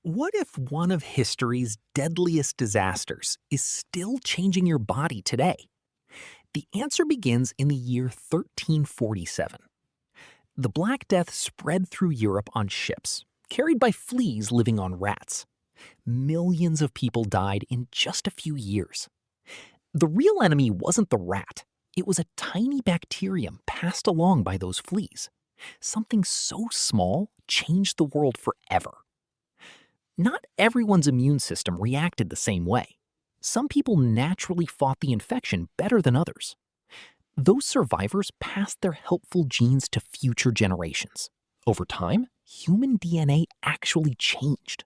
What if one of history's deadliest disasters is still changing your body today? The answer begins in the year 1347. The Black Death spread through Europe on ships, carried by fleas living on rats. Millions of people died in just a few years. The real enemy wasn't the rat, it was a tiny bacterium passed along by those fleas. Something so small changed the world forever. Not everyone's immune system reacted the same way. Some people naturally fought the infection better than others. Those survivors passed their helpful genes to future generations. Over time, human DNA actually changed.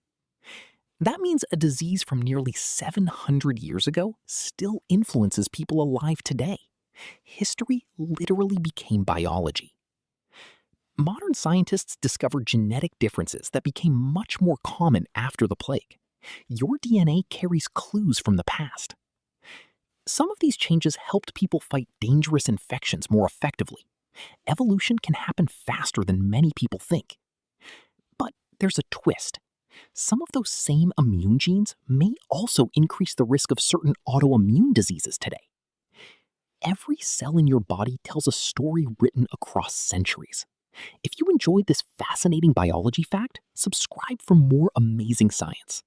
That means a disease from nearly 700 years ago still influences people alive today. History literally became biology. Modern scientists discovered genetic differences that became much more common after the plague. Your DNA carries clues from the past. Some of these changes helped people fight dangerous infections more effectively. Evolution can happen faster than many people think. But there's a twist. Some of those same immune genes may also increase the risk of certain autoimmune diseases today. Every cell in your body tells a story written across centuries. If you enjoyed this fascinating biology fact, subscribe for more amazing science.